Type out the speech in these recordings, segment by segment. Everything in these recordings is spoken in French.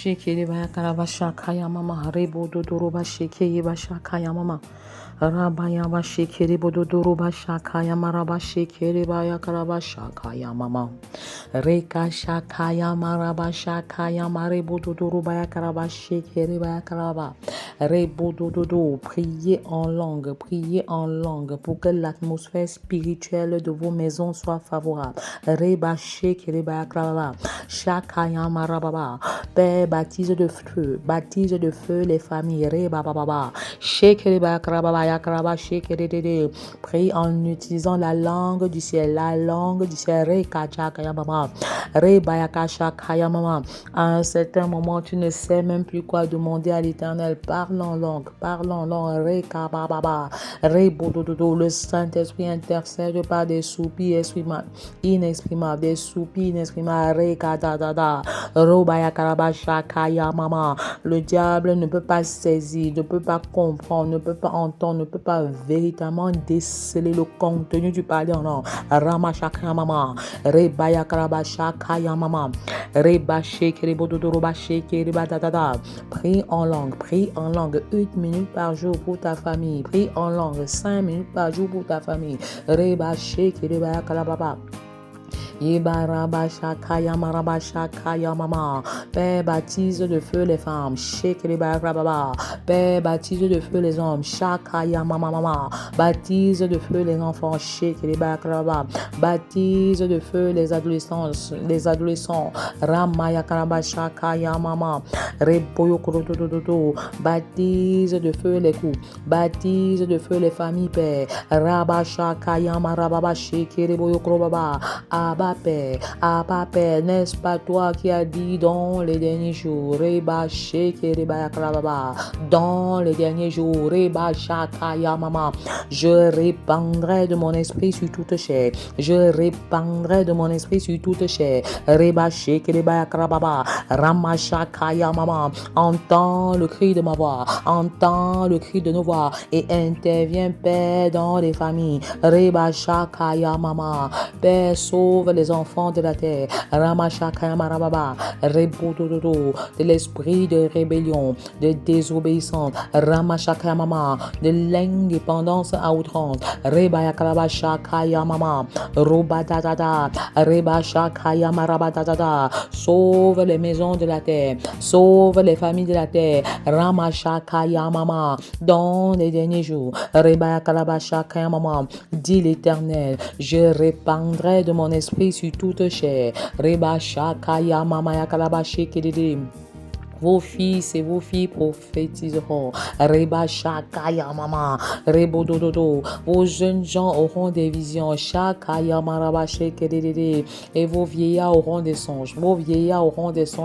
shekere ba karaba shakaya mama rebo dodoro ba shekeye ba shakaya mama rabaya ba shekere bododoro ba shakaya maraba shekere ba ya karaba shakaya mama reka shakaya maraba shakaya marebo dodoro ba ya karaba shekere ba ya karaba rebo dododo. Priez en langue pour que l'atmosphère spirituelle de vos maisons soit favorable. Reba shekere ba ya karaba shakaya marababa. Père, baptise de feu les familles. Reba baba shekere ba karaba ya karaba shekere de. Prie en utilisant la langue du ciel, Reka chakaya mama reba ya kashakaya mama. À un certain moment, tu ne sais même plus quoi demander à l'Éternel. Parle en langue, Reka baba rebo dodo. Le Saint-Esprit intercède par des soupirs inexprimables, Reka da roba ya karaba shakaya mama. Le diable ne peut pas saisir, ne peut pas comprendre, ne peut pas entendre, ne peut pas véritablement déceler le contenu du parler en langue. Rama shakaya mama reba ya karaba shakaya mama reba shekere bododo roba shekere badada. Prie en langue 1 minute par jour pour ta famille. Prie en langue 5 minutes par jour pour ta famille. Reba shekere ba ya karaba Yebaraba shakaya maraba shakaya mama. Père, baptise de feu les femmes. Shekeriba rababa. Père, baptise de feu les hommes. Shakaya mama. Baptise de feu les enfants. Shekeriba rababa. Baptise de feu les adolescents. Ramaya karaba shakaya mama. Reboyo krotododo. Baptise de feu les couples. Baptise de feu les familles, Père. Rabba shakaya marababa shekeriboyo krobaba. Abba Père, n'est-ce pas toi qui as dit dans les derniers jours, dans les derniers jours, je répandrai de mon esprit sur toute chair. Entends le cri de ma voix, entends le cri de nos voix et interviens, Père, dans les familles. Père, sauve les enfants de la terre. Ramashakaya marababa. Rebodododo. De l'esprit de rébellion, de désobéissance. Ramashakaya mama. De l'indépendance à outrance. Rebayakalabashakaya mama. Robadadada. Rebashakaya marabadadada. Sauve les maisons de la terre. Sauve les familles de la terre. Ramashakaya mama. Dans les derniers jours. Rebayakalabashakaya mama. Dit l'Éternel, je répandrai de mon esprit sur toute chair. Reba shakaya mama yakalaba shekede. Vos fils et vos filles prophétiseront. Reba shakaya mama. Rebo dododo. Vos jeunes gens auront des visions. Shakaya maraba shekedede. Et vos vieillards auront des songes.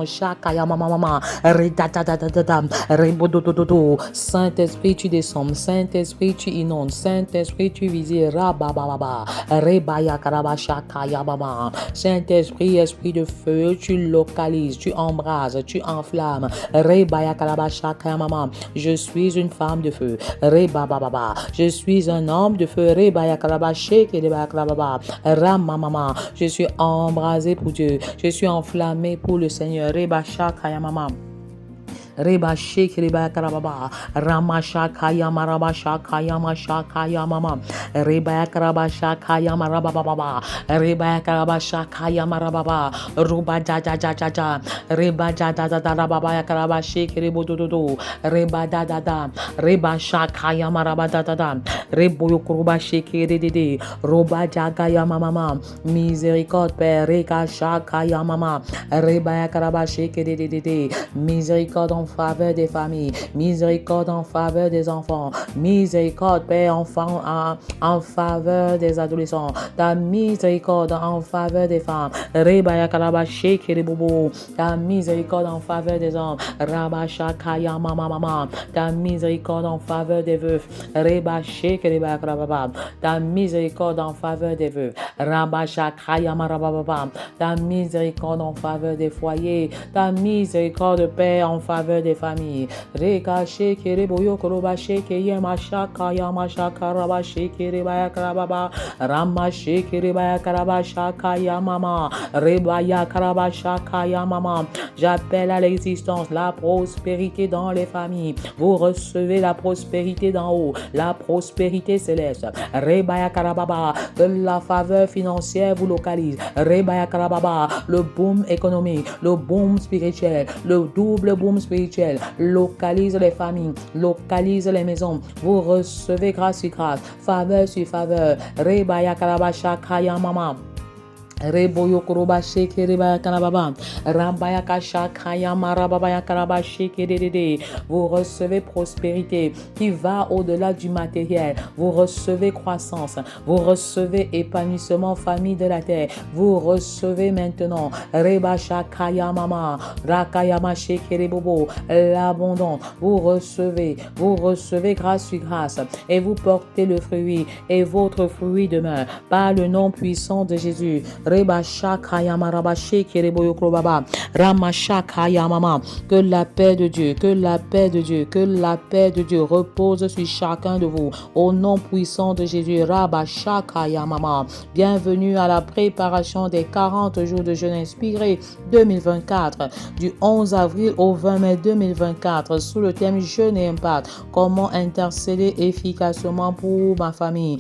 Shakaya mama. Redadadadada. Rebo dododo. Saint-Esprit, tu descends. Saint-Esprit, tu inondes. Saint-Esprit, tu visites. Rabababa. Reba yakaraba shakaya mama. Saint-Esprit, esprit de feu, tu localises, tu embrases, tu enflammes. Rebaya kalabasha mama. Je suis une femme de feu. Reba baba. Je suis un homme de feu. Rebaya kalabashe kedeba kalababa. Ramama. Je suis embrasé pour Dieu. Je suis enflammé pour le Seigneur. Reba shakaya mama. Reba shekeriba karababa ramasha kaya maraba shakaya mashakaya mama reba karaba shakaya maraba baba reba karaba shakaya maraba ruba ja reba ja baba karaba shekeribo dodo reba da reba shakaya maraba da rebo yokuruba shekeri ruba jagaya mama miséricorde père reka shakaya mama reba karaba shekeri miséricorde en faveur des familles, miséricorde en faveur des enfants, miséricorde, Père, en faveur des adolescents, ta miséricorde en faveur des femmes, Rebaya Kalabashi Kiribobo, ta miséricorde en faveur des hommes, Rabasha Kaya Mama, ta miséricorde en faveur des veufs, Rebashi Kiribaya Kalababa, ta miséricorde en faveur des veufs, Rabasha Kaya Marababa, ta miséricorde en faveur des foyers, ta miséricorde, Père, en faveur faveur des familles. Reka shekere boyo koroba shekeye mashaka yamashaka raba shekere baya karababa. Rama shekere baya karaba shaka yamama. Rebaya karaba shaka yamama. J'appelle à l'existence la prospérité dans les familles. Vous recevez la prospérité d'en haut, la prospérité céleste. Rebaya karababa. Que la faveur financière vous localise. Rebaya karababa. Le boom économique, le boom spirituel, le double boom spirituel localise les familles, localise les maisons. Vous recevez grâce sur grâce, faveur sur faveur. Rebaya karabasha kaya mama. Reboyo koroba sheke rebaya kanababa. Rambaya kasha kaya marababaya karaba sheke dedede. Vous recevez prospérité qui va au-delà du matériel. Vous recevez croissance. Vous recevez épanouissement famille de la terre. Vous recevez maintenant reba shakaya mama. Rakayama sheke rebobo. L'abondance. Vous recevez grâce sur grâce. Et vous portez le fruit. Et votre fruit demeure. Par le nom puissant de Jésus. Que la paix de Dieu, que la paix de Dieu, que la paix de Dieu repose sur chacun de vous. Au nom puissant de Jésus, bienvenue à la préparation des 40 jours de jeûne inspiré 2024, du 11 avril au 20 mai 2024, sous le thème Jeûne et impact. Comment intercéder efficacement pour ma famille.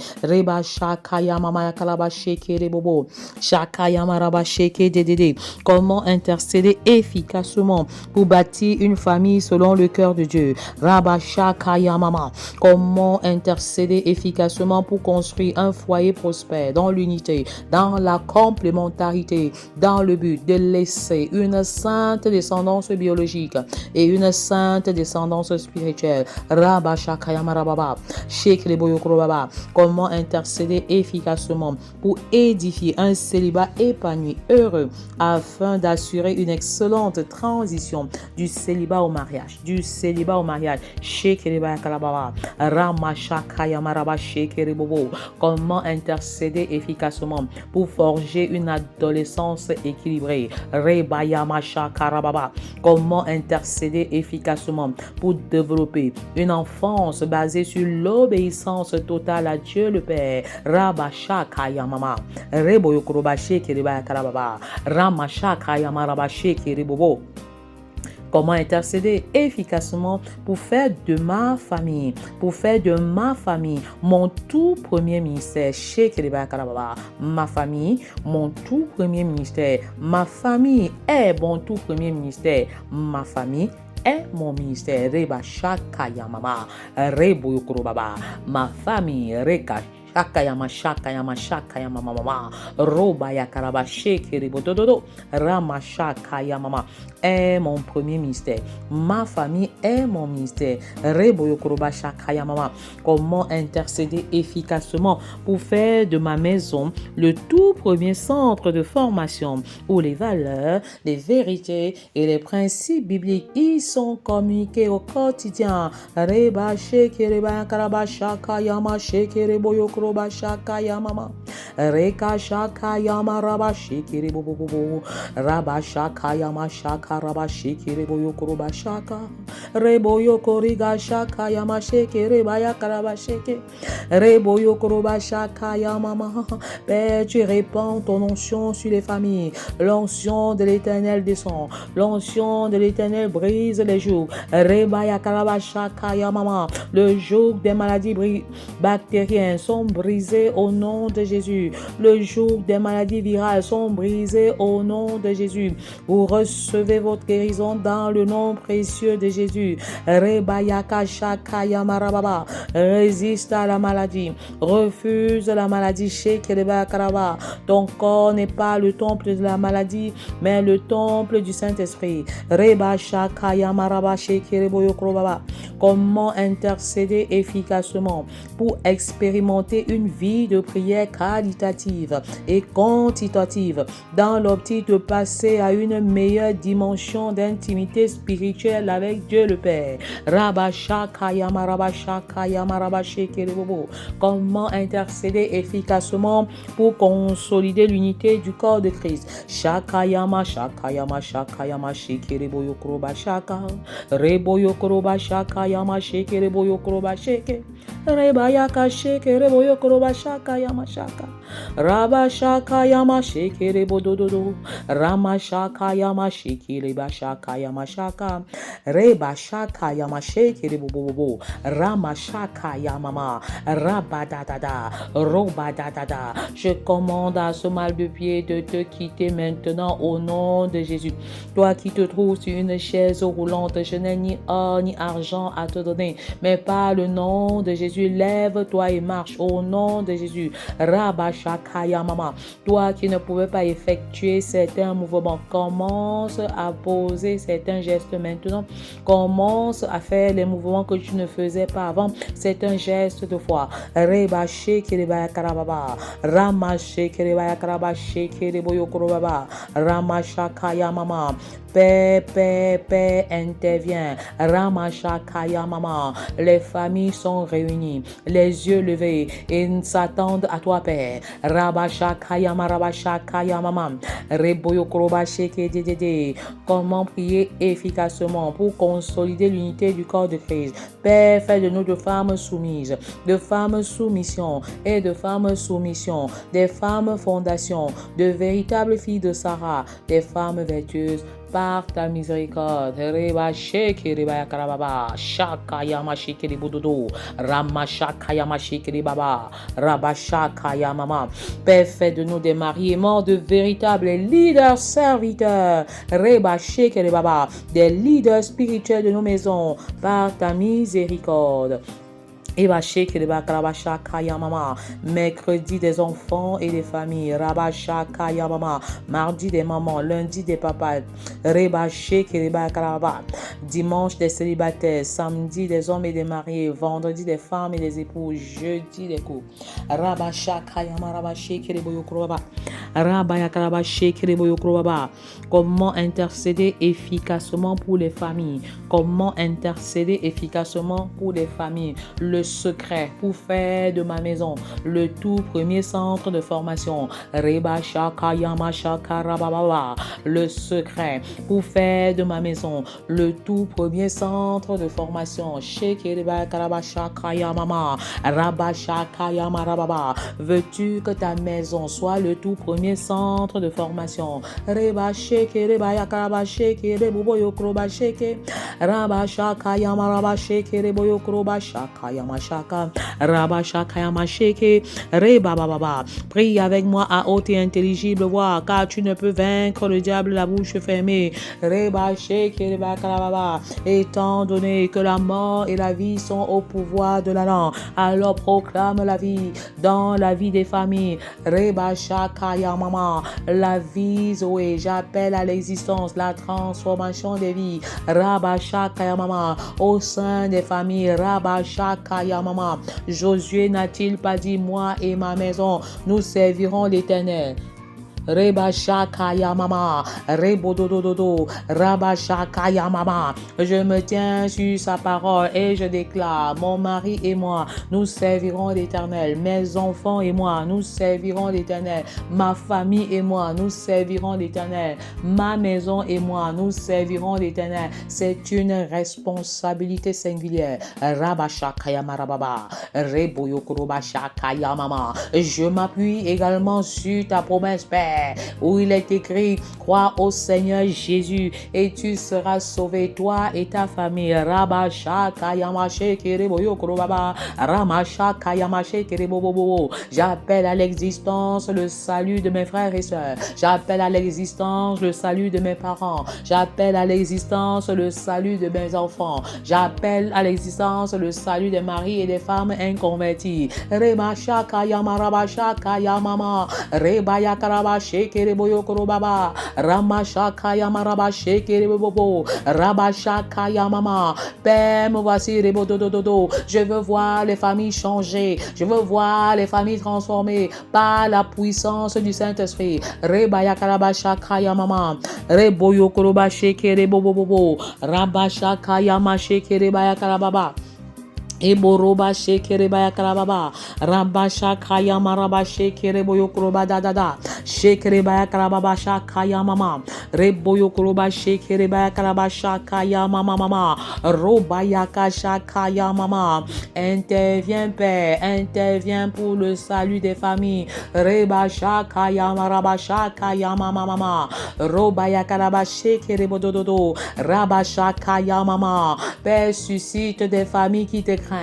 Comment intercéder efficacement pour bâtir une famille selon le cœur de Dieu. Comment intercéder efficacement pour construire un foyer prospère dans l'unité, dans la complémentarité, dans le but de laisser une sainte descendance biologique et une sainte descendance spirituelle. Comment intercéder efficacement pour édifier un célibat épanoui, heureux, afin d'assurer une excellente transition du célibat au mariage. Comment intercéder efficacement pour forger une adolescence équilibrée. Comment intercéder efficacement pour développer une enfance basée sur l'obéissance totale à Dieu le Père. Comment intercéder efficacement pour faire de ma famille, mon tout premier ministère. Ma famille, mon tout premier ministère. Ma famille est mon tout premier ministère. Ma famille est mon ministère. Ma famille, Shakayama mama roba ya karaba shekeri bodododo rama shakaya mama est mon premier ministère. Ma famille est mon ministère. Rebo yokoroba shakaya mama. Comment intercéder efficacement pour faire de ma maison le tout premier centre de formation où les valeurs, les vérités et les principes bibliques y sont communiqués au quotidien. Reba shekeri ba karaba shakaya ma shekeri boyokoro Shakaya mama Reka Shakaya raba shikiri bobo Raba Shakaya ma shaka raba shikiri boyokoroba shaka Reboyo koriga Shakaya ma shekere baya karaba sheke Reboyo koroba Shakaya mama. Père, tu répands ton onction sur les familles. L'onction de l'Éternel descend. L'onction de l'Éternel brise les jougs. Rebaya karaba Shakaya mama. Le joug des maladies bactériennes sont brisés au nom de Jésus. Le joug des maladies virales sont brisés au nom de Jésus. Vous recevez votre guérison dans le nom précieux de Jésus. Rebayaka Shakaya marababa. Résiste à la maladie. Refuse la maladie. Shekeleba. Ton corps n'est pas le temple de la maladie, mais le temple du Saint-Esprit. Reba Shakaya maraba shekeleboyokrobaba. Comment intercéder efficacement pour expérimenter mener une vie de prière qualitative et quantitative dans l'optique de passer à une meilleure dimension d'intimité spirituelle avec Dieu le Père. Comment intercéder efficacement pour consolider l'unité du corps de Christ. Shakayama, Shakayama, Shakayama, Shikiriboyo Kroba Shaka, Reboyo Kroba Shakayama, Shikiriboyo Kroba Shake, Rebayaka Shikiriboyo Kroba Shakayama Shaka, Raba Shakayama, Shikiribododo, Rama Shakayama, Shikiriba Shakayama Shaka, Reba Shakayama, Shikiribobo, Rama Shakayama, Rabadadada, Robadadada. Je commande à ce mal de pied de te quitter maintenant au nom de Jésus. Toi qui te trouves sur une chaise roulante, je n'ai ni or ni argent à te donner, mais par le nom de Jésus, lève-toi et marche au nom de Jésus. Rabashakaya mama. Toi qui ne pouvais pas effectuer certains mouvements, commence à poser certains gestes maintenant. Commence à faire les mouvements que tu ne faisais pas avant. C'est un geste de foi. Ramashakaya mama. Paix, intervient. Ramashakaya mama. Les familles sont réunies, les yeux levés et s'attendent à toi, Père. Rabashakaya mama. Comment prier efficacement pour consolider l'unité du corps de Christ. Père, fais de nous de femmes soumises, de femmes soumission et de femmes soumission, des femmes fondations, de véritables filles de Sarah, des femmes vertueuses par ta miséricorde. Reba sheke reba yakarababa, shaka yama sheke ribududu, rama shaka yama sheke ribaba, raba shaka yamama. Père, fais de nous des mariements de véritables leaders serviteurs. Reba sheke ribaba, des leaders spirituels de nos maisons par ta miséricorde. Mercredi des enfants et des familles. Mardi des mamans, lundi des papas. Dimanche des célibataires, samedi des hommes et des mariés, vendredi des femmes et des époux, jeudi des couples. Comment intercéder efficacement pour les familles? Comment intercéder efficacement pour les familles? Le secret pour faire de ma maison le tout premier centre de formation. Le secret pour faire de ma maison le tout premier centre de formation. Veux-tu que ta maison soit le tout premier centre de formation? Prie avec moi à haute et intelligible voix, car tu ne peux vaincre le diable la bouche fermée. Étant donné que la mort et la vie sont au pouvoir de la langue, alors proclame la vie dans la vie des familles. La vie, Zoé, j'appelle à l'existence la transformation des vies. Au sein des familles. Josué n'a-t-il pas dit, moi et ma maison, nous servirons l'Éternel? Rebashakaya mama, rebododododo, rabashakaya mama. Je me tiens sur sa parole et je déclare, mon mari et moi, nous servirons l'Éternel. Mes enfants et moi, nous servirons l'Éternel. Ma famille et moi, nous servirons l'Éternel. Ma maison et moi, nous servirons l'Éternel. C'est une responsabilité singulière. Rabashakaya marababa, reboyokorobashakaya mama. Je m'appuie également sur ta promesse, Père, où il est écrit, crois au Seigneur Jésus et tu seras sauvé, toi et ta famille. J'appelle à l'existence le salut de mes frères et sœurs. J'appelle à l'existence le salut de mes parents. J'appelle à l'existence le salut de mes enfants. J'appelle à l'existence le salut des maris et des femmes inconvertis. Reba shaka yama raba shaka yamama. Reba yakaraba shekere boyo korobaba. Ramashaka yamaraba shekere bobo. Rabashaka yamama. Père, me voici rebodododo. Je veux voir les familles changer. Je veux voir les familles transformées par la puissance du Saint-Esprit. Rebaya karabashaka yamama. Reboyo koroba shekere bobo. Rabashaka yama shekere baya karababa. Eboroba shekere baya karababa. Rabasha kaya maraba shekere boyo koroba da da da. Shekere baya karababa shakaya mama. Reboyo koroba shekere baya karabasha kaya mama mama. Robaya kasha kaya mama. Interviens Père, interviens pour le salut des familles. Rebasha kaya maraba shakaya mama mama. Robaya karaba shekere bodododo. Rabasha kaya mama. Père, suscite des familles qui te craignent.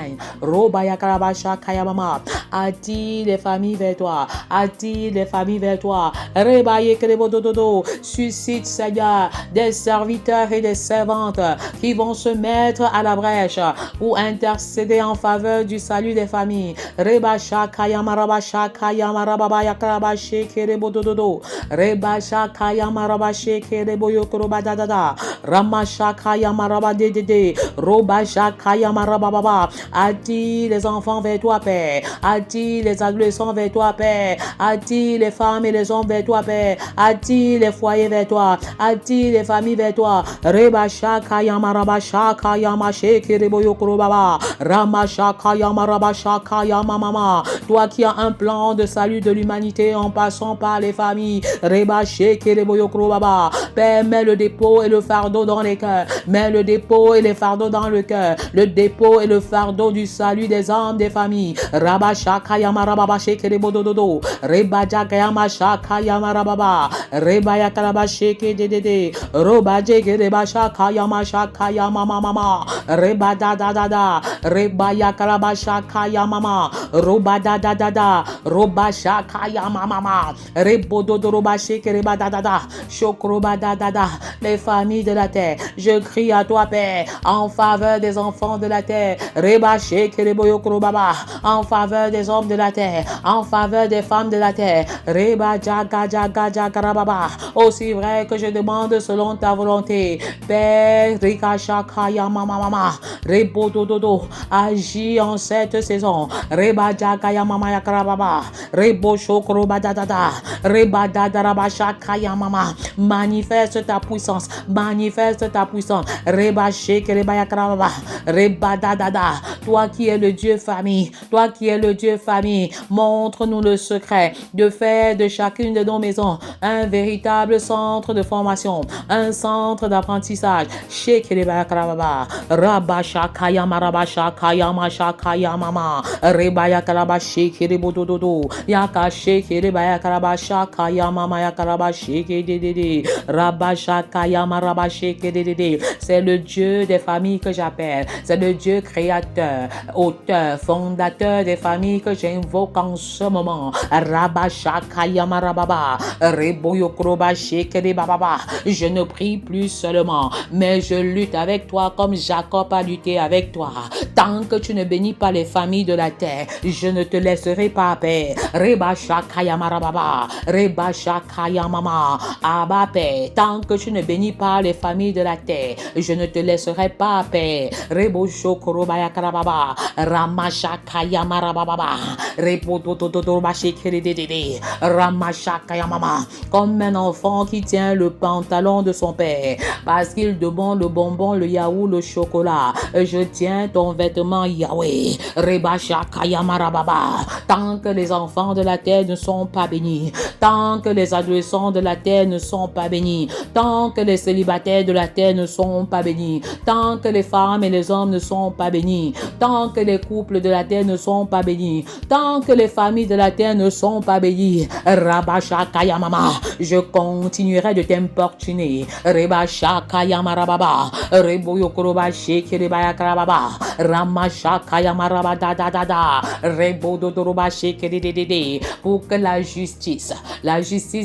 Robaya karabasha kayamama. Attire les familles vers toi. Attire les familles vers toi. Rebaye kerebodododo. Suscite, Seigneur, des serviteurs et des servantes qui vont se mettre à la brèche pour intercéder en faveur du salut des familles. Rebasha kayamarabasha kayamarabaya karabashe kerebodododo. Rebasha kayamarabashe kereboyokorobadadada. Ramasha kayamarabadedede. Robasha kayamarababa. Attire les enfants vers toi, Père. Attire les adolescents vers toi, Père. Attire les femmes et les hommes vers toi, Père. Attire les foyers vers toi. Attire les familles vers toi. Rebasha kayama rabasha kayama shekereboyo korobaba. Ramasha kayama rabasha kayama mama. Toi qui as un plan de salut de l'humanité en passant par les familles. Rebashe kereboyo korobaba. Père, mets le dépôt et le fardeau dans les cœurs. Mets le dépôt et les fardeaux dans le cœur. Le dépôt et le fardeau du salut des âmes des familles. Rabasha kayama rababa shekerebodododo. Rebaja kayama shakayama rababa. Rebaya karaba sheke dedede. Robaje kerebasha kayama shakayama mama. Rebada da da da. Rebaya karaba shakayama mama. Robada da da da. Robasha kayama mama. Rebododo roba shekereba da da da. Shokroba da da da. Les familles de la terre, je crie à toi, Père, en faveur des enfants de la terre. Reba shekereboyo krobaba. En faveur des hommes de la terre, en faveur des femmes de la terre. Reba jaga jaga jaga rababa. Aussi vrai que je demande selon ta volonté. Père, Rika Shakaya mama mama. Rebo dododo. Agis en cette saison. Reba jaga ya mama ya karababa. Rebo shokro badadada. Reba dadaraba shakaya mama. Manifeste ta puissance. Manifeste ta puissance. Reba shake reba ya karababa. Reba dadada. Toi qui es le Dieu famille. Toi qui es le Dieu famille. Montre-nous le secret de faire de chacune de nos maisons un véritable centre de formation, un centre d'apprentissage. Shekereba karababa. Rabasha kayama rabasha kayama shakayama mama. Rebaya karaba shekerebo dododo. Yaka shekereba karabasha kayama maya karaba shekedede. Rabasha kayama rabashekedede. C'est le Dieu des familles que j'appelle. C'est le Dieu créateur, auteur, fondateur des familles que j'invoque en ce moment. Rabasha kayama rababa. Reboyo kroba shekede bababa. Je ne prie plus seulement, mais je lutte avec toi comme Jacob a lutté avec toi. Tant que tu ne bénis pas les familles de la terre, je ne te laisserai pas paix. Rebasha kayama rababa. Rebasha kayama mama. Abba Père, tant que tu ne bénis pas les familles de la terre, je ne te laisserai pas paix. Rebo shokoroba yakarababa. Ramasha kayama rababa. Rebo dodododoba shekedede. Ramasha kayama. Comme un enfant qui tient le pantalon de son père parce qu'il demande le bonbon, le yaourt, le chocolat. Je tiens ton vêtement Yahweh. Rebasha kayama rababa. Tant que les enfants de la terre ne sont pas bénis, tant que les adolescents de la terre ne sont pas bénis, tant que les célibataires de la terre ne sont pas bénis, tant que les femmes et les hommes ne sont pas bénis, tant que les couples de la terre ne sont pas bénis, tant que les familles de la terre ne sont pas bénies, Rabasha kayamama, je continuerai de t'importuner. Rebasha kayama rababa. Rebo yokoroba shekereba karababa. Ramasha kayama rabada da da da. Rebo dodoroba shekerede. Pour que la justice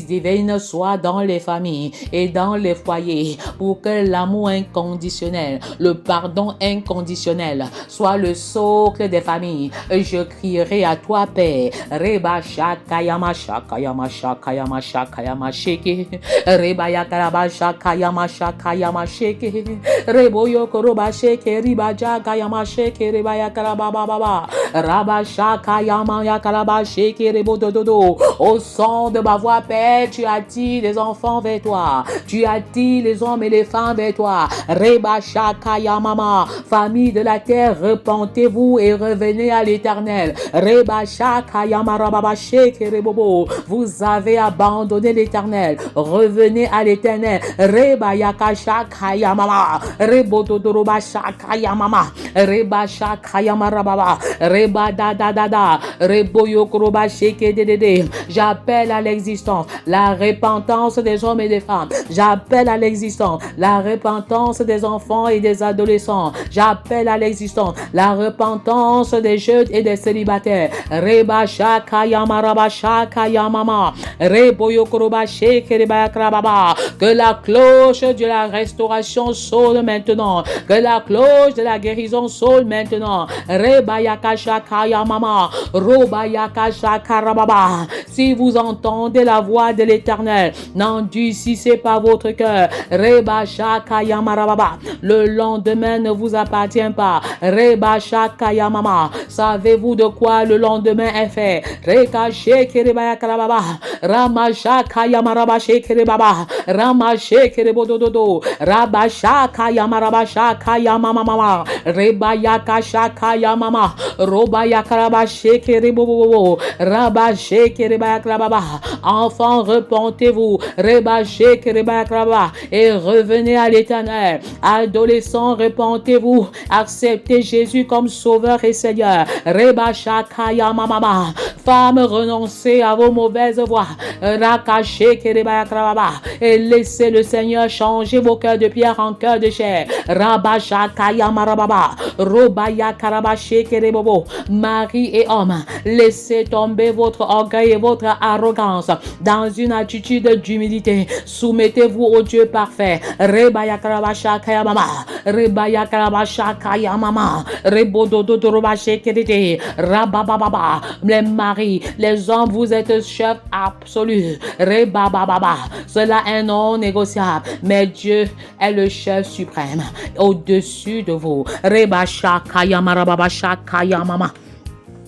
divine soit dans les familles et dans les foyers. Pour que l'amour inconditionnel, le pardon inconditionnel soit dans le socle des familles. Je crierai à toi, Père. Reba shakayama shakayama shakayama shakayama sheke. Reba yakaraba shakayama shakayama sheke. Rebo yokoroba sheke riba jakayama sheke reba yakaraba baba. Raba shakayama yakaraba sheke rebo dododo. Au son de ma voix, Père, tu attires les enfants vers toi. Tu attires les hommes et les femmes vers toi. Reba shakaya mama. Famille de la terre, repentez-vous et revenez à l'Éternel. Reba shakaya marababa sheke rebobo. Vous avez abandonné l'Éternel. Revenez à l'Éternel. Reba yaka shakaya mama. Rebo dodoroba shakaya mama. Reba shakaya marababa. Reba da da da da. Rebo yokoroba sheke dedede. J'appelle à l'existence la repentance des hommes et des femmes. J'appelle à l'existence la repentance des enfants et des adolescents. J'appelle à l'existence la repentance des jeunes et des célibataires. Reba shakaya maraba shakaya mama. Rebo yokoroba sheke reba yakrababa. Que la cloche de la restauration sonne maintenant. Que la cloche de la guérison sonne maintenant. Reba yaka shakaya mama. Roba yaka shakarababa. Si vous entendez la voix de l'Éternel, n'endurcissez pas votre cœur. Reba shakaya marababa. Le lendemain ne vous appartient pas. Reba shakaya mama. Savez-vous de quoi le lendemain est fait? Reka sheke reba yakarababa. Rama shakaya maraba sheke rebaba. Rama sheke rebodododo. Raba shakaya maraba shakaya mama mama. Reba yaka shakaya mama. Roba yakaraba sheke rebobobo. Raba sheke reba yakarababa. Enfants, repentez-vous. Reba sheke reba yakarababa. Et revenez à l'Éternel. Adolescents, repentez-vous. Acceptez Jésus comme Sauveur et Seigneur. Reba shakaya mama. Femmes, renoncez à vos mauvaises voies. Raka sheke reba yakarababa. Et laissez le Seigneur changer vos cœurs de pierre en cœurs de chair. Raba shakaya marababa. Roba yakaraba sheke rebobo. Mari et homme, laissez tomber votre orgueil et votre arrogance dans une attitude d'humilité. Soumettez-vous au Dieu parfait. Reba yakaraba shakaya mama. Reba yakaraba shakaya mama. Rebo dodo roba sheke rete. Raba baba. Les maris, les hommes, vous êtes chefs absolus. Reba baba. Cela est non négociable. Mais Dieu est le chef suprême au-dessus de vous. Reba shakaya marababa shakaya mama.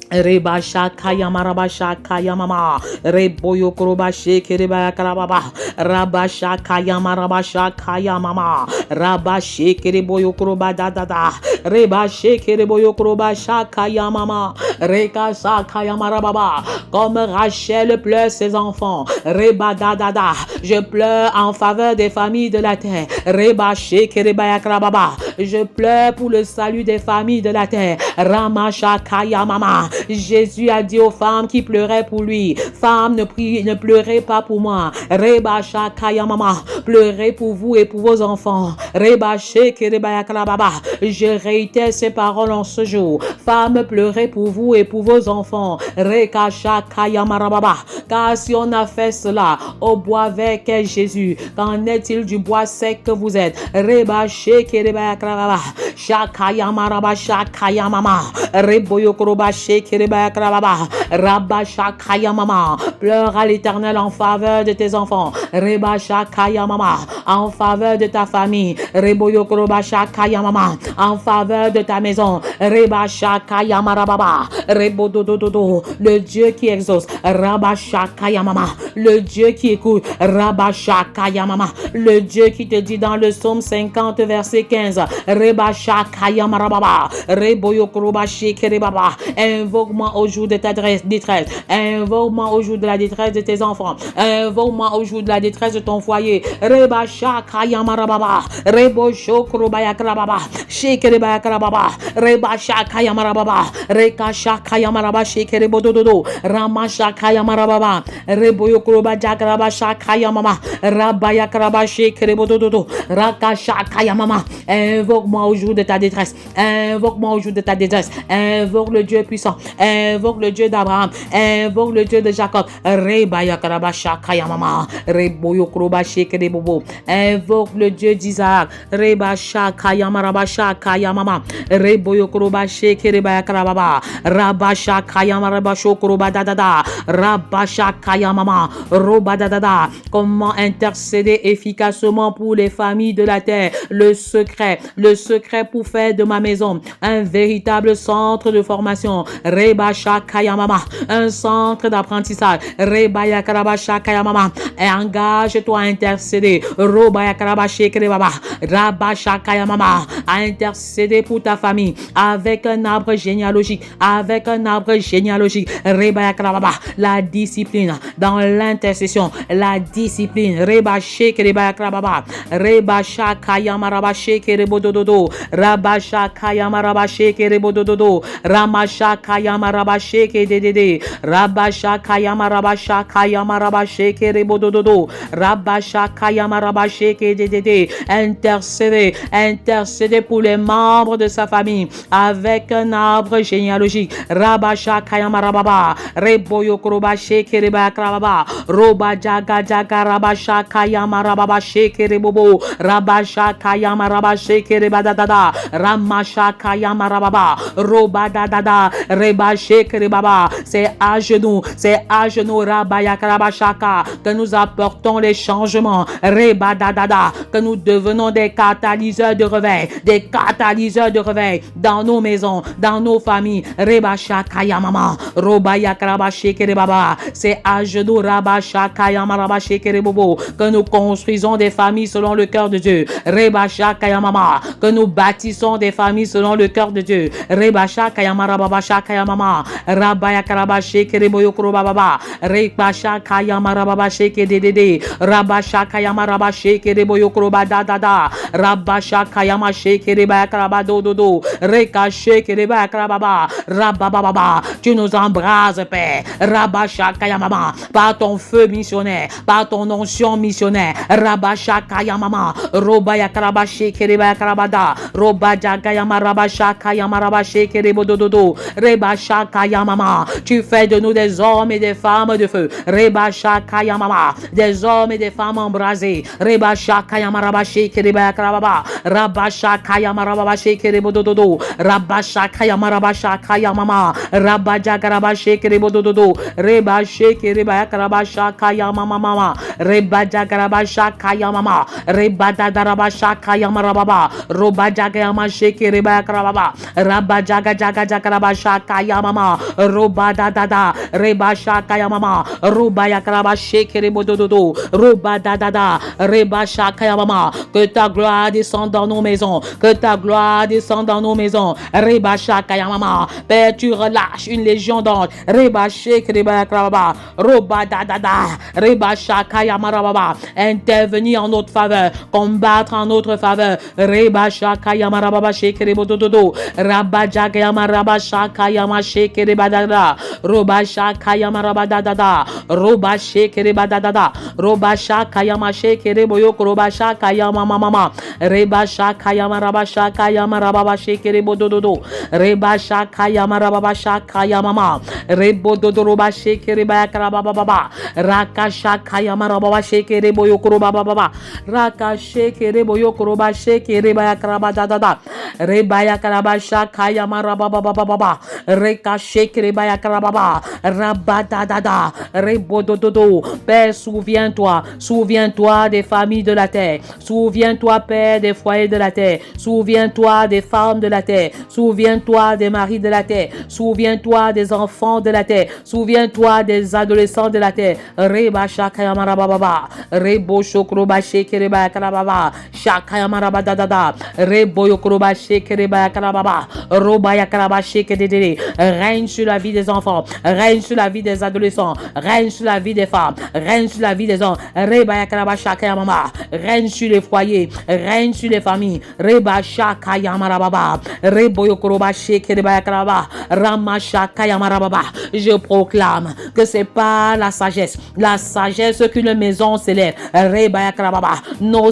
Reba shakaya maraba shakaya mama. Reboyo koroba sheke reba yakarababa. Raba shakaya maraba shakaya mama. Raba sheke reboyo koroba da da da. Reba sheke reboyo koroba shakaya mama. Reka shakaya marababa. Comme Rachel pleure ses enfants. Reba da da da. Je pleure en faveur des familles de la terre. Reba sheke reba yakarababa. Je pleure pour le salut des familles de la terre. Rama shakaya mama. Jésus a dit aux femmes qui pleuraient pour lui, femmes, ne pleurez pas pour moi. Reba shakaya mama. Pleurez pour vous et pour vos enfants. Reba sheke reba yakarababa. Je réitère ces paroles en ce jour. Femmes, pleurez pour vous et pour vos enfants. Reka shakaya marababa. Car si on a fait cela au bois vert qu'est Jésus, qu'en est-il du bois sec que vous êtes? Reba sheke reba yakarababa. Shakaya maraba shakaya mama. Reboyo koroba sheke reba yakarababa. Rabba shakaya mama. Pleure à l'Éternel en faveur de tes enfants. Reba shakaya mama. En faveur de ta famille. Reboyo koroba shakaya mama. En faveur de ta maison. Reba shakaya marababa. Rebo dodododo. Le Dieu qui exauce. Rabba shakaya mama. Le Dieu qui écoute. Rabba shakaya mama. Le Dieu qui te dit dans le psaume 50 verset 15. Reba shakaya marababa. Reboyo koroba sheke baba. Invoque-moi au jour de ta détresse. Invoque-moi au jour de la détresse de tes enfants. Invoque-moi au jour de la détresse de ton foyer. Reba shakaya marababa. Rebo shokroba yakrababa. Shekere yakrababa. Reba shakaya marababa. Reka shakaya maraba shekere bodododo. Rama shakaya marababa. Rebo yokroba jakraba shakaya mama. Rabba yakraba shekere bodododo. Raka shakaya mama. Invoque-moi au jour de ta détresse. Invoque-moi au jour de ta détresse. Invoque le Dieu puissant. Invoque le Dieu d'Abraham. Invoque le Dieu de Jacob. Rebaya karabasha kayamama. Reboyo krobashi kerebobo. Invoque le Dieu d'Isaac. Rebasha kayamarabasha kayamama. Reboyo krobashi kerebaya karababa. Rabasha kayamarabasho krobadadada. Rabasha kayamama. Robadadada. Comment intercéder efficacement pour les familles de la terre? Le secret pour faire de ma maison un véritable centre de formation. Rebasha kayamama. Un centre d'apprentissage. Rebaya karabasha kayamama. Et engage-toi à intercéder. Robaya karabashe kerebaba. Rabasha kayamama. À intercéder pour ta famille avec un arbre généalogique. Avec un arbre généalogique. Rebaya karababa. La discipline dans l'intercession. La discipline. Rebashe kerebaya karababa. Rebasha kayamarabashe kerebodododo. Rabasha kayamarabashe kerebodododo. Ramasha kayamarabashe kededede. Rabasha kayamarabasha kayamarabashe kerebodododo. Rabasha kayamarabashe kededede. Intercéder pour les membres de sa famille avec un arbre généalogique. Rabasha kayamarababa. Reboyo krobashe kerebakrababa. Roba jaga jaga rabasha kayamarabashe kerebobo. Rabasha kayamarabashe kerebadadada. Ramasha kayamarababa. Roba dadada. Rebashe kerebaba. C'est à genoux, Rabayakarabashaka, que nous apportons les changements. Rebadadada, que nous devenons des catalyseurs de réveil, dans nos maisons, dans nos familles. Rebashaka yamama, Robayakarabashekerebaba. C'est à genoux, Rabashaka yamarabashekerebobo, que nous construisons des familles selon le cœur de Dieu. Rebashaka yamama, que nous bâtissons des familles selon le cœur de Dieu. Rebashaka yamarabashaka yamama, Rabayakarabashe kereboyo krobaba. Rekbasha kayamarabashe kedede. Rabasha kayamarabashe kereboyo krobada dada. Rabasha kayamashe kerebakrabado dodo. Rekashe kerebakrababa. Rabababa. Tu nous embrases, Père. Rabasha kayamama. Par ton feu missionnaire, par ton onction missionnaire. Rabasha kayamama. Robayakrabashe kerebakrabada. Robaja kayamarabasha kayamarabashe kerebododo. Rebasha kayamama. Tu fais de nous des hommes et des femmes de feu. Rebasha kayamama. Des hommes et des femmes embrasés. Rebasha kayamarabashe kerebakrababa. Rabasha kayamarabashe kerebododo. Rabasha kayamarabasha kayamama. Rabaja garabashe kerebododo. Rebashe kerebakrabasha kayamama mama. Rebaja garabasha kayamama. Rebada darabasha kayamarababa. Robaja gayamashe kerebakrababa. Rabaja gajaga jagarabasha kayamama. Robada dada. Rebasha kayamama. Robaya karabashe kerebododo. Robada dada. Rebasha kayamama. Que ta gloire descende dans nos maisons. Que ta gloire descende dans nos maisons. Rebasha kayamama. Père, tu relâches une légion d'anges. Rebashe kerebakrababa. Robada dada. Rebasha kayamarababa. Intervenir en notre faveur. Combattre en notre faveur. Rebasha kayamarababa shekerebododo. Rabaja kayamarabasha kayamashe kerebadada. Robasha kayamarabadada. Robashe kerebadada. Robasha kayamashe kereboyo krobasha kayamamama. Rebasha kayamarabasha kayamarabashe kerebododo. Rebasha kayamarabasha kayamama. Rebododo robashe kerebakrababa. Rakasha kayamarabashe kereboyo krobaba. Rakashe kereboyo krobashe kerebakrabadada. Rebaya karabasha kayamarababa. Rekashe kerebaya karababa. Rabadadada. Rebodododo. Père, souviens-toi des familles de la terre. Souviens-toi, Père, des foyers de la terre. Souviens-toi des femmes de la terre. Souviens-toi des maris de la terre. Souviens-toi des enfants de la terre. Souviens-toi des adolescents de la terre. Rebasha kayamarababa. Rebo shokrobashe kerebaya karababa. Shakayamarabadadada. Rebo yokrobashe kerebaya karababa. Robaya karabashe kedede. Règne sur la vie des enfants. Règne sur la vie des adolescents. Règne sur la vie des femmes. Règne sur la vie des hommes. Rebaya karabasha kayamama. Règne sur les foyers. Règne sur les familles. Rebasha kayamarababa. Rebo yokrobashe kerebaya karababa. Ramasha kayamarababa. Je proclame que c'est pas la sagesse. La sagesse qui ne maisons s'élèvent. Rebaya Karababa. Nos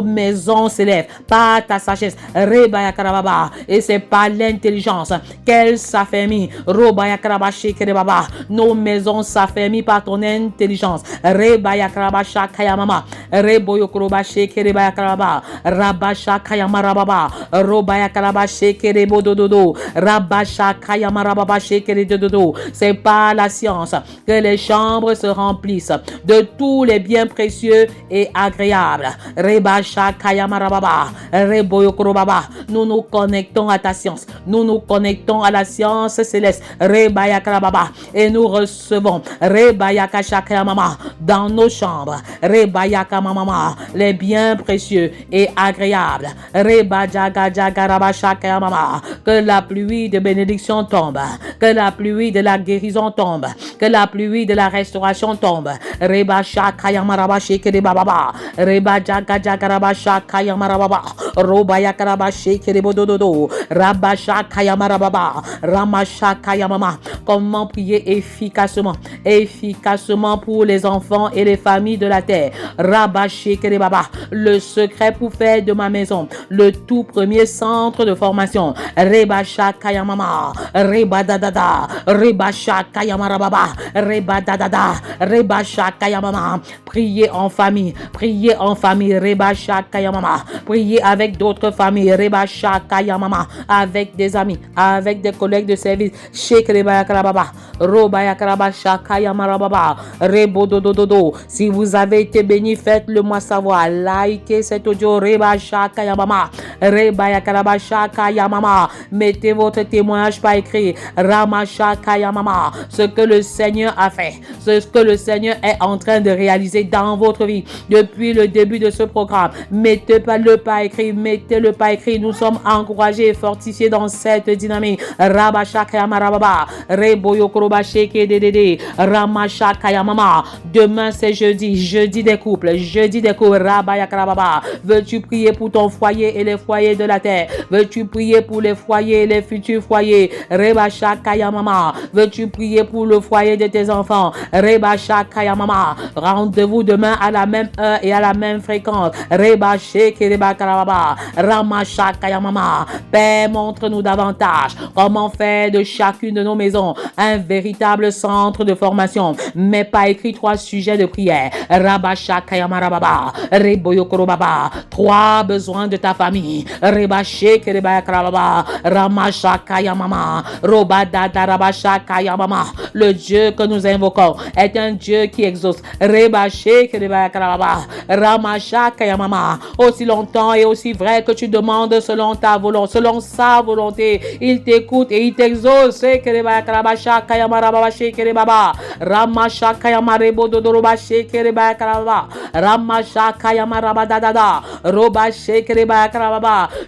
maisons s'élèvent par ta sagesse. Rebaya Karababa. Et c'est par l'intelligence qu'elle s'affermit. Robaya Karaba Shekerebaba. Nos maisons s'affermit par ton intelligence. Rebaya Karaba Shakayamama. Reboyo Koroba Shekerebaya Karaba. Rabasha Kayama Rababa. Robaya Karaba Shekerebo Dododo. Rabasha Kayama Rababa Shekeredodo. C'est par la science que les chambres se remplissent de tous les biens précieux et agréables. Rebasha Kayama Rababa. Reboyo Korobaba. Nous nous connectons à ta science. Nous nous connectons à la science céleste. Rebaya Karababa. Et nous recevons Rebaya Kashakayamama dans nos chambres. Rebaya Kamamama. Les biens précieux et agréables. Rebajagajagarabashakayamama. Que la pluie de bénédiction tombe. Que la pluie de la guérison tombe. Que la pluie de la restauration tombe. Rebashakayamarabashekerebababa. Rebajagajagarabashakayamarababa. Robayakarabashekerebodododo. Rabashakayamarababa. Ramashakayamama. Comment prier efficacement? Efficacement pour les enfants et les familles de la terre. Rabashekerebaba. Le secret pour faire de ma maison le tout premier centre de formation. Rebashakayamama. Rebadadada. Rebashakayamarababa. Rebadadada. Rebashakayamama. Priez en famille. Priez en famille. Rebashakayamama. Priez avec d'autres familles. Rebashakayamama. Avec des amis. Avec des collègues de service. Shekerebayakarababa. Robayakarabashakayamarababa. Rebododododo. Si vous avez été béni, faites-le moi savoir. Likez cet audio. Rebashakayamama. Rebayakarabashakayamama. Mettez votre témoignage par écrit. Ramashakayamama. Ce que le Seigneur a fait. Ce que le Seigneur est en train de réaliser dans votre vie depuis le début de ce programme. Mettez-le par écrit. Mettez-le par écrit. Nous sommes encouragés et fortifiés dans cette dynamique. Rabashakayamarababa. Reboyokorobashekedede. Ramashakayamama. Demain c'est jeudi. Jeudi des couples. Jeudi des couples. Rabayakarababa. Veux-tu prier pour ton foyer et les foyers de la terre? Veux-tu prier pour les foyers et les futurs foyers? Rebashakayamama. Veux-tu prier pour le foyer de tes enfants? Rebashakayamama. Rendez-vous demain à la même heure et à la même fréquence. Rebashekerebakarababa. Ramashakayamama. Père, montre-nous davantage comment faire de chacune de nos maisons un véritable centre de formation. Mais pas écrit 3 sujets de prière. Rabashakayamarababa. Reboyokorobaba. 3 besoins de ta famille. Rebashekerebakarababa. Ramashakayamama. Robadadarabashakayamama. Le Dieu que nous invoquons est un Dieu qui exauce. Rebashekerebakarababa. Ramashakayamama. Aussi longtemps et aussi vrai que tu demandes selon ta volonté, selon sa volonté, il t'écoute et il t'exauce.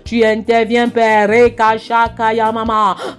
Tu interviens, Père,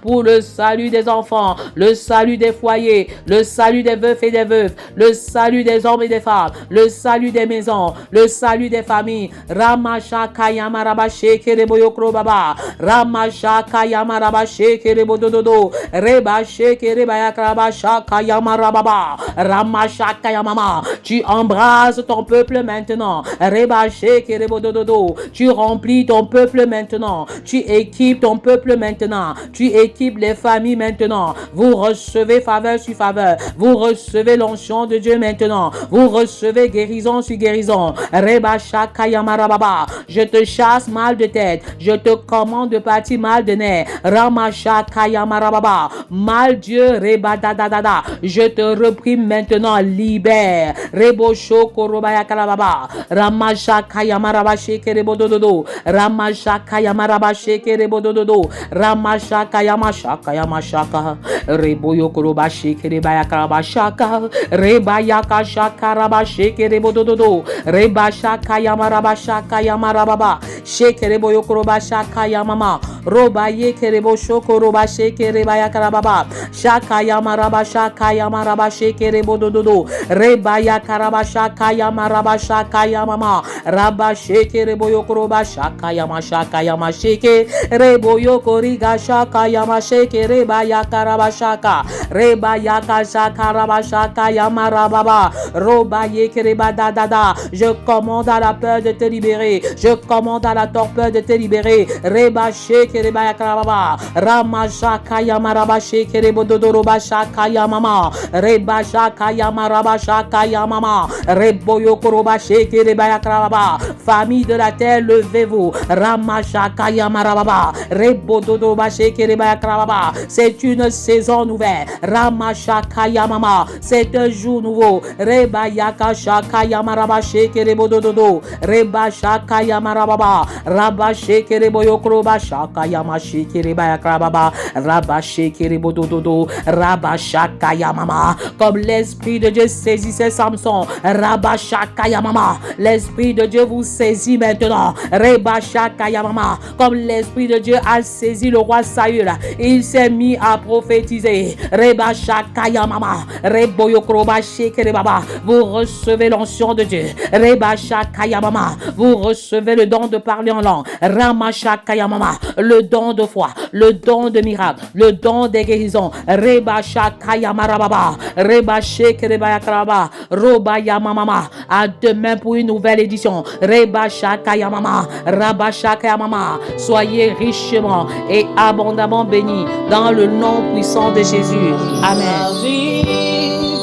pour le salut des enfants, le salut des foyers, le salut des veufs et des veuves, le salut des hommes et des femmes, le salut des maisons, le salut des familles. Ramashakayamarabashekereboyokrobaba. Ramashakayamarabashekerebodododo. Rebashekerebayakrabashakayamarababa. Ramashakayamama. Tu embrases ton peuple maintenant. Rebashekerebodododo. Tu remplis ton peuple maintenant. Tu équipes ton peuple maintenant. Tu équipes les familles maintenant. Vous recevez faveur sur faveur. Vous recevez l'onction de Dieu maintenant. Vous recevez guérison sur guérison. Rebashakayamarababa. Je te chasse mal de tête. Je te commande de partir mal de nerfs. Ramashakayamarababa. Mal Dieu. Rebadadadada. Je te reprime maintenant. Libère. Reboshokorobayakarababa. Ramashakayamarabashekerebodododo. Ramashakayamarabashekerebodododo. Ramashakayamashakamashaka. Reboyokorobashekerebayakarabashaka. Rebayakashakarabashekerebodododo. Rebashakayamarabashakayamarababa. Shekereboyokorobashakayamama. roba ye kerebo shoko roba shekereba yakarababa, shaka yamaraba shaka yamaraba shekerebo dododo, reba yakaraba shaka yamaraba shaka yamama, raba shekerebo yokoroba shaka yama shaka yama sheke, rebo yokoriga shaka yama sheke reba yakaraba shaka, reba yaka shaka raba shaka yamarababa, roba yekereba dadada. Je commande à la peur de te libérer. Je commande à la torpeur de te libérer. Reba sheke reba yakarababa, rama shaka yamaraba sheke rebo dodoroba shaka yamama, reba shaka yamaraba shaka yamama, rebo yokoroba sheke reba yakarababa. Famille de la terre, levez-vous. Rama shaka yamarababa, rebo dodoroba sheke reba yakarababa. C'est une saison nouvelle. Rama shaka yamama, c'est un jour nouveau. Reba yaka shaka yamaraba sheke rebo dododo, reba shaka yamarababa, raba sheke rebo yokoroba shaka yama sheke reba yakarababa, raba sheke rebo dododo, raba shaka yamama. Comme l'esprit de Dieu saisissait Samson, raba shaka yamama, l'esprit de Dieu vous saisit maintenant. Reba shaka yamama, comme l'esprit de Dieu a saisi le roi Saül, il s'est mis à prophétiser. Reba shaka yamama, rebo yokoroba sheke rebaba. Vous recevez l'onction de Dieu. Reba shaka yamama, vous recevez le don de parler en langue. Rama shaka yamama, le don de foi, le don de miracle, le don des guérisons. Reba shaka yamarababa, reba sheke reba yakaraba, roba yamamama. À demain pour une nouvelle édition. Reba shaka yamama, raba shaka yamama. Soyez richement et abondamment bénis dans le nom puissant de Jésus. Amen. Ma vie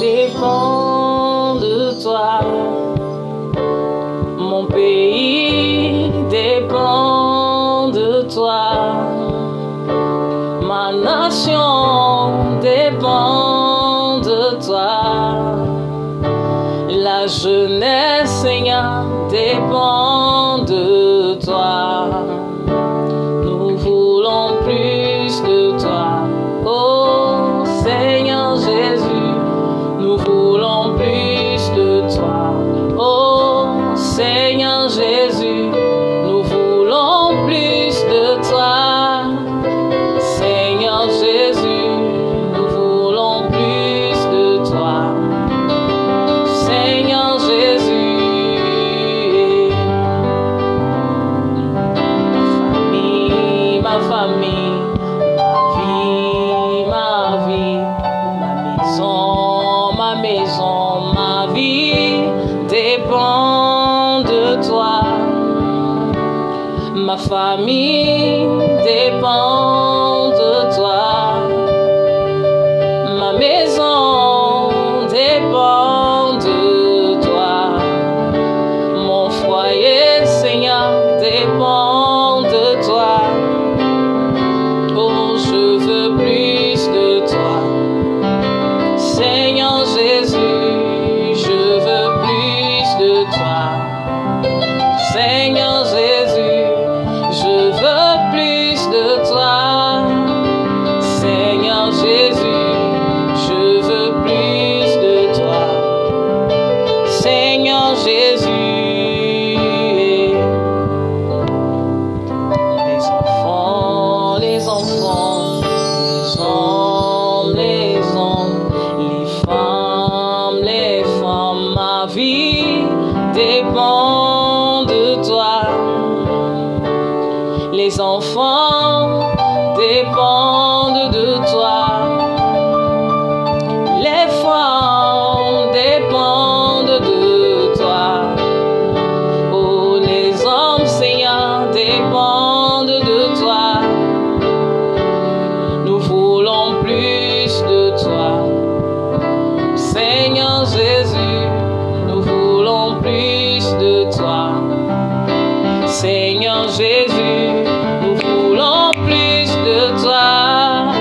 dépend de toi. Mon pays dépend de toi. Ma nation dépend de toi. La jeunesse, Seigneur, dépend de toi. Nous voulons plus de toi. Oh Seigneur Jésus, nous voulons plus de toi. Oh Seigneur Jésus, nous voulons plus de toi. Seigneur Jésus, nous voulons plus de toi. Seigneur Jésus, ma famille, ma vie, ma maison, ma vie dépend de toi. Ma famille dépend de toi. Ma maison dépend de toi. Mon foyer, Seigneur, dépend de toi. Oh, je veux plus de toi. Seigneur Jésus, je veux plus de toi. Seigneur Jésus, je veux plus de toi. Seigneur Jésus, je veux plus de toi. Seigneur Jésus, les enfants, les hommes, les femmes, ma vie dépend de toi. Les enfants dépendent de toi. Les femmes dépendent de toi. Oh, les hommes, Seigneur, dépendent de toi. Nous voulons plus de toi. Seigneur Jésus, nous voulons plus de toi. Seigneur Jésus, nous voulons plus de toi.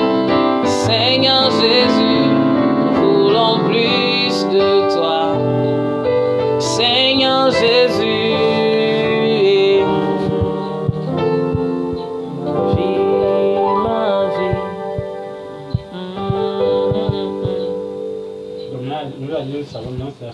Seigneur Jésus, nous voulons plus de toi. Seigneur Jésus, ma vie. Nous allons savoir, non, c'est